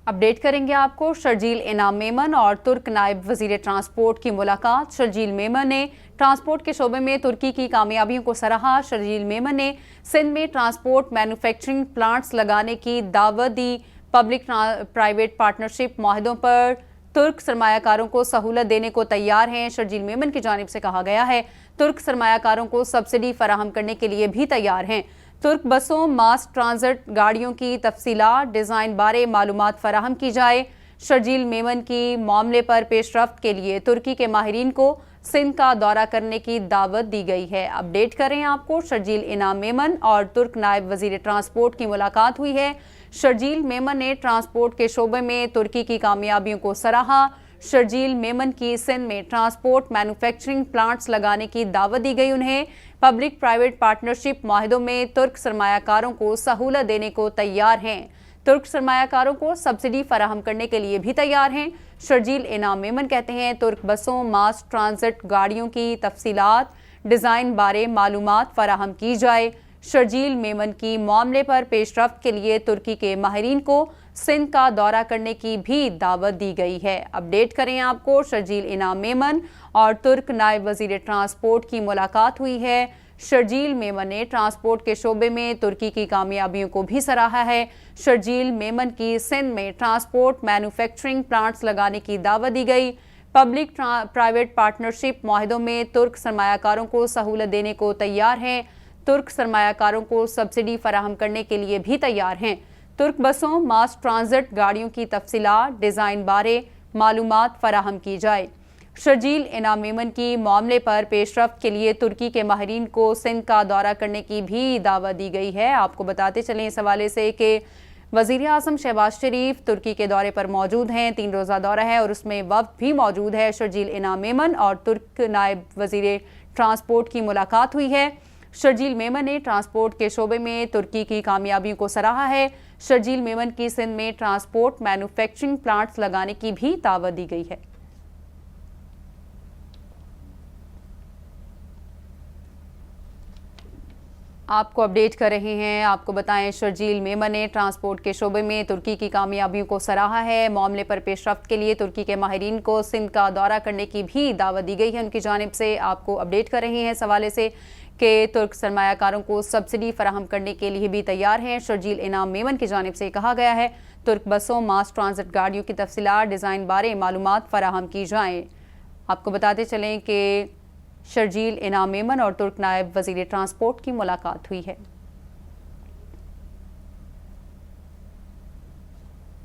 Update करेंगे आपको। शर्जील इनाम मेमन और तुर्क नायब वजीर ट्रांसपोर्ट की मुलाकात। शर्जील मेमन ने ट्रांसपोर्ट के शोबे में तुर्की की कामयाबियों को सराहा। शर्जील मेमन ने सिंध में ट्रांसपोर्ट मैन्युफैक्चरिंग प्लांट्स लगाने की दावत दी। पब्लिक प्राइवेट पार्टनरशिप माहिदों पर तुर्क सरमायाकारों को सहूलत देने को तैयार हैं। शर्जील मेमन की जानिब से कहा गया है तुर्क सरमायाकारों को सब्सिडी फराहम करने के लिए भी तैयार हैं। तुर्क बसों, मास ट्रांजिट गाड़ियों की तफसीलात, डिज़ाइन बारे मालूमात फराहम की जाए। शर्जील मेमन की मामले पर पेशरफ्त के लिए तुर्की के माहिरीन को सिंध का दौरा करने की दावत दी गई है। अपडेट करें आपको। शर्जील इनाम मेमन और तुर्क नायब वजीर ट्रांसपोर्ट की मुलाकात हुई है। शर्जील मेमन ने ट्रांसपोर्ट के शोबे में तुर्की की कामयाबियों को सराहा। शर्जील मेमन की सिंध में ट्रांसपोर्ट मैन्युफैक्चरिंग प्लांट्स लगाने की दावत दी गई। उन्हें पब्लिक प्राइवेट पार्टनरशिप माहिदों में तुर्क सरमायाकारों को सहूलत देने को तैयार हैं। तुर्क सरमायाकारों को सब्सिडी फराहम करने के लिए भी तैयार हैं। शर्जील इनाम मेमन कहते हैं तुर्क बसों, मास ट्रांजिट गाड़ियों की तफसीलात, डिज़ाइन बारे मालूमात फराहम की जाए। शर्जील मेमन की मामले पर पेशरफ्त के लिए तुर्की के माहिरीन को सिंध का दौरा करने की भी दावत दी गई है। अपडेट करें आपको। शर्जील इनाम मेमन और तुर्क नायब वजीर ट्रांसपोर्ट की मुलाकात हुई है। शर्जील मेमन ने ट्रांसपोर्ट के शोबे में तुर्की की कामयाबियों को भी सराहा है। शर्जील मेमन की सिंध में ट्रांसपोर्ट मैन्युफैक्चरिंग प्लांट्स लगाने की दावत दी गई। पब्लिक प्राइवेट पार्टनरशिप माहिदों में तुर्क सरमायाकारों को सहूलत देने को तैयार हैं। तुर्क सरमायाकारों को सब्सिडी फराहम करने के लिए भी तैयार हैं। तुर्क बसों, मास ट्रांजिट गाड़ियों की तफसीलात, डिज़ाइन बारे मालूमात फराहम की जाए। शर्जील इनाम मेमन की मामले पर पेशरफ्त के लिए तुर्की के माहिरीन को सिंध का दौरा करने की भी दावत दी गई है। आपको बताते चलें इस हवाले से कि वज़ीर आज़म शहबाज शरीफ तुर्की के दौरे पर मौजूद हैं। 3 रोज़ा दौरा है और उसमें वफ़द भी मौजूद है। शर्जील इनाम मेमन और तुर्क नायब वज़ीर ट्रांसपोर्ट की मुलाकात हुई है। शर्जील मेमन ने ट्रांसपोर्ट के शोबे में तुर्की की कामयाबियों को सराहा है। शर्जील मेमन की सिंध में ट्रांसपोर्ट मैन्युफैक्चरिंग प्लांट्स लगाने की भी दावत दी गई है। आपको अपडेट कर रहे हैं। आपको बताएं शर्जील मेमन ने ट्रांसपोर्ट के शोबे में तुर्की की कामयाबियों को सराहा है। मामले पर पेशरफ्त के लिए तुर्की के माहिरीन को सिंध का दौरा करने की भी दावत दी गई है उनकी जानिब से। आपको अपडेट कर रहे हैं इस हवाले से कि तुर्क सरमायाकारों को सब्सिडी फराहम करने के लिए भी तैयार हैं। शर्जील इनाम मेमन की जानिब से कहा गया है तुर्क बसों, मास ट्रांजिट गाड़ियों की तफसीलात, डिज़ाइन बारे मालूमात फराहम की जाएँ। आपको बताते चलें कि शर्जील इनाम मेमन और तुर्क नायब वज़ीर ट्रांसपोर्ट की मुलाकात हुई है।